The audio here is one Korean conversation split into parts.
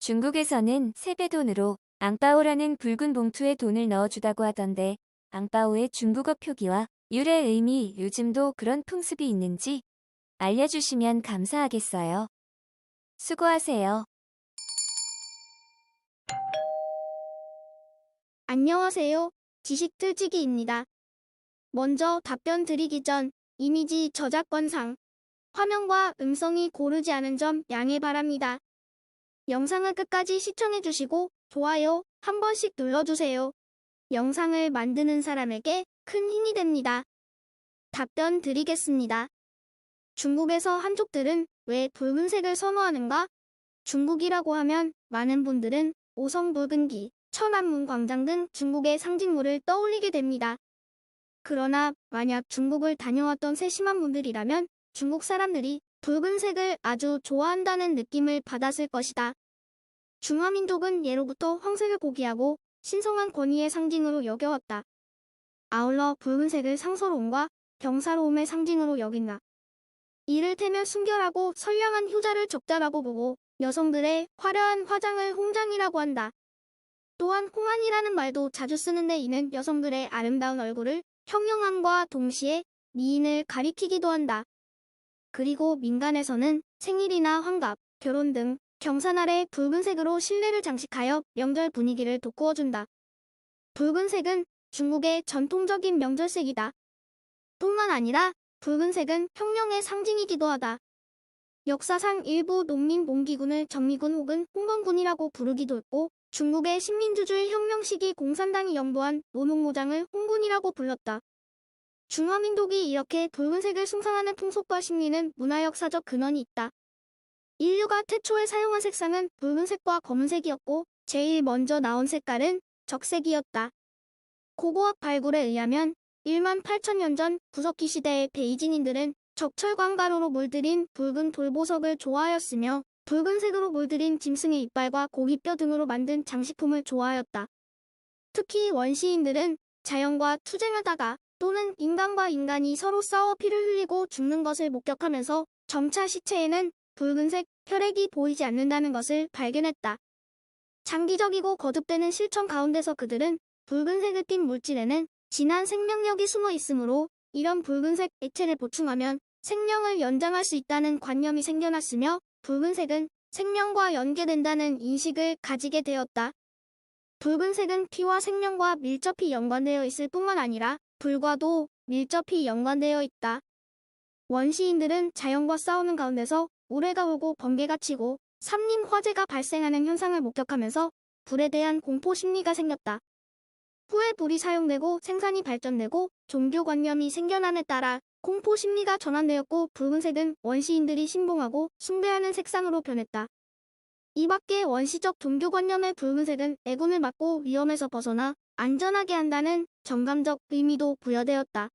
중국에서는 세뱃돈으로 앙바오라는 붉은 봉투에 돈을 넣어주다고 하던데 앙바오의 중국어 표기와 유래 의미 요즘도 그런 풍습이 있는지 알려주시면 감사하겠어요. 수고하세요. 안녕하세요. 지식틀치기입니다. 먼저 답변 드리기 전 이미지 저작권상 화면과 음성이 고르지 않은 점 양해 바랍니다. 영상을 끝까지 시청해주시고 좋아요 한 번씩 눌러주세요. 영상을 만드는 사람에게 큰 힘이 됩니다. 답변 드리겠습니다. 중국에서 한족들은 왜 붉은색을 선호하는가? 중국이라고 하면 많은 분들은 오성 붉은기, 천안문 광장 등 중국의 상징물을 떠올리게 됩니다. 그러나 만약 중국을 다녀왔던 세심한 분들이라면 중국 사람들이 붉은색을 아주 좋아한다는 느낌을 받았을 것이다. 중화민족은 예로부터 황색을 고귀하고 신성한 권위의 상징으로 여겨왔다. 아울러 붉은색을 상서로움과 경사로움의 상징으로 여긴다. 이를테면 순결하고 선량한 효자를 적자라고 보고 여성들의 화려한 화장을 홍장이라고 한다. 또한 홍안이라는 말도 자주 쓰는데 이는 여성들의 아름다운 얼굴을 형용함과 동시에 미인을 가리키기도 한다. 그리고 민간에서는 생일이나 환갑, 결혼 등 경사날에 붉은색으로 실내를 장식하여 명절 분위기를 돋구어준다. 붉은색은 중국의 전통적인 명절색이다. 뿐만 아니라 붉은색은 혁명의 상징이기도 하다. 역사상 일부 농민봉기군을 정미군 혹은 홍건군이라고 부르기도 했고 중국의 식민지주의 혁명 시기 공산당이 영도한 노농노장을 홍군이라고 불렀다. 중화민족이 이렇게 붉은색을 숭상하는 풍속과 심리는 문화역사적 근원이 있다. 인류가 태초에 사용한 색상은 붉은색과 검은색이었고 제일 먼저 나온 색깔은 적색이었다. 고고학 발굴에 의하면 1만 8천년 전 구석기 시대의 베이징인들은 적철광가루로 물들인 붉은 돌보석을 좋아하였으며 붉은색으로 물들인 짐승의 이빨과 고기뼈 등으로 만든 장식품을 좋아하였다. 특히 원시인들은 자연과 투쟁하다가 또는 인간과 인간이 서로 싸워 피를 흘리고 죽는 것을 목격하면서 점차 시체에는 붉은색 혈액이 보이지 않는다는 것을 발견했다. 장기적이고 거듭되는 실천 가운데서 그들은 붉은색을 띤 물질에는 진한 생명력이 숨어 있으므로 이런 붉은색 액체를 보충하면 생명을 연장할 수 있다는 관념이 생겨났으며 붉은색은 생명과 연계된다는 인식을 가지게 되었다. 붉은색은 피와 생명과 밀접히 연관되어 있을 뿐만 아니라 불과도 밀접히 연관되어 있다. 원시인들은 자연과 싸우는 가운데서 우레가 울고 번개가 치고 산림 화재가 발생하는 현상을 목격하면서 불에 대한 공포 심리가 생겼다. 후에 불이 사용되고 생산이 발전되고 종교관념이 생겨남에 따라 공포 심리가 전환되었고 붉은색은 원시인들이 신봉하고 숭배하는 색상으로 변했다. 이 밖에 원시적 종교관념의 붉은색은 애군을 막고 위험에서 벗어나 안전하게 한다는 정감적 의미도 부여되었다.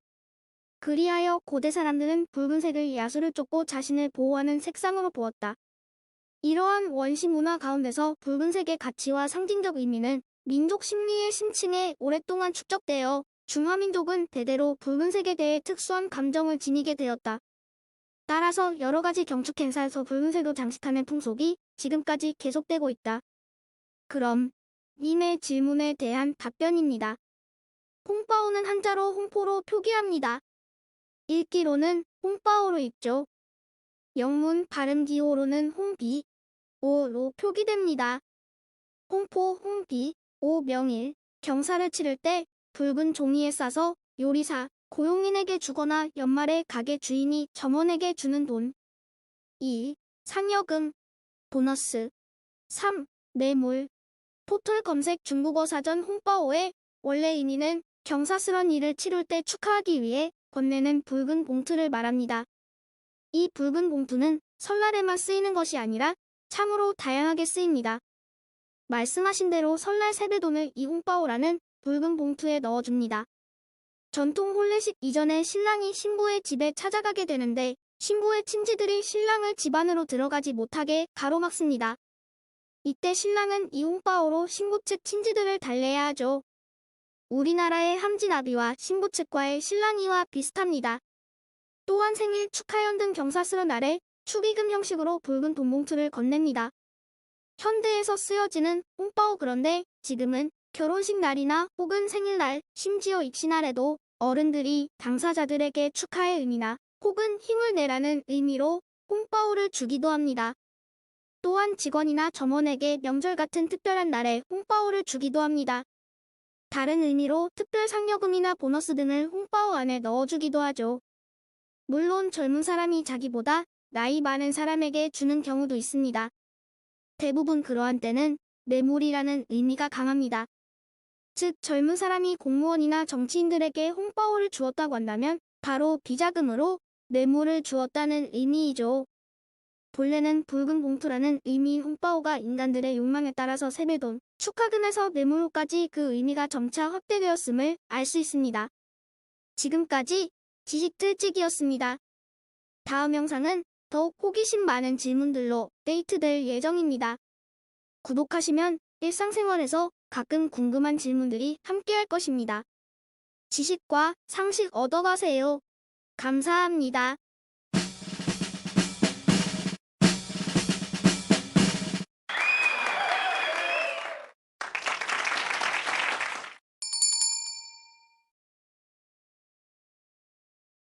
그리하여 고대 사람들은 붉은색을 야수를 쫓고 자신을 보호하는 색상으로 보았다. 이러한 원시 문화 가운데서 붉은색의 가치와 상징적 의미는 민족 심리의 심층에 오랫동안 축적되어 중화민족은 대대로 붉은색에 대해 특수한 감정을 지니게 되었다. 따라서 여러 가지 경축 행사에서 붉은색으로 장식하는 풍속이 지금까지 계속되고 있다. 그럼 님의 질문에 대한 답변입니다. 홍바오는 한자로 홍포로 표기합니다. 읽기로는 홍바오로 읽죠. 영문 발음 기호로는 홍비, 오로 표기됩니다. 홍포, 홍비, 오 명일, 경사를 치를 때 붉은 종이에 싸서 요리사, 고용인에게 주거나 연말에 가게 주인이 점원에게 주는 돈. 2. 상여금, 보너스. 3. 뇌물. 포털 검색 중국어 사전 홍바오의 원래 의미는 경사스런 일을 치룰 때 축하하기 위해 건네는 붉은 봉투를 말합니다. 이 붉은 봉투는 설날에만 쓰이는 것이 아니라 참으로 다양하게 쓰입니다. 말씀하신 대로 설날 세뱃돈을 이 홍바오라는 붉은 봉투에 넣어줍니다. 전통 혼례식 이전에 신랑이 신부의 집에 찾아가게 되는데 신부의 친지들이 신랑을 집 안으로 들어가지 못하게 가로막습니다. 이때 신랑은 이 홍바오로 신부 측 친지들을 달래야 하죠. 우리나라의 함진아비와 신부 측과의 신랑이와 비슷합니다. 또한 생일, 축하연 등 경사스런 날에 축의금 형식으로 붉은 돈봉투를 건넵니다. 현대에서 쓰여지는 홍바오. 그런데 지금은 결혼식 날이나 혹은 생일날, 심지어 입시날에도 어른들이 당사자들에게 축하의 의미나 혹은 힘을 내라는 의미로 홍바오를 주기도 합니다. 또한 직원이나 점원에게 명절 같은 특별한 날에 홍바오를 주기도 합니다. 다른 의미로 특별 상여금이나 보너스 등을 홍바오 안에 넣어주기도 하죠. 물론 젊은 사람이 자기보다 나이 많은 사람에게 주는 경우도 있습니다. 대부분 그러한 때는 뇌물이라는 의미가 강합니다. 즉 젊은 사람이 공무원이나 정치인들에게 홍바오를 주었다고 한다면 바로 비자금으로 뇌물을 주었다는 의미이죠. 본래는 붉은 봉투라는 의미인 홍바오가 인간들의 욕망에 따라서 세뱃돈, 축하금에서 뇌물로까지 그 의미가 점차 확대되었음을 알 수 있습니다. 지금까지 지식들찍이었습니다. 다음 영상은 더욱 호기심 많은 질문들로 업데이트될 예정입니다. 구독하시면 일상생활에서 가끔 궁금한 질문들이 함께할 것입니다. 지식과 상식 얻어가세요. 감사합니다.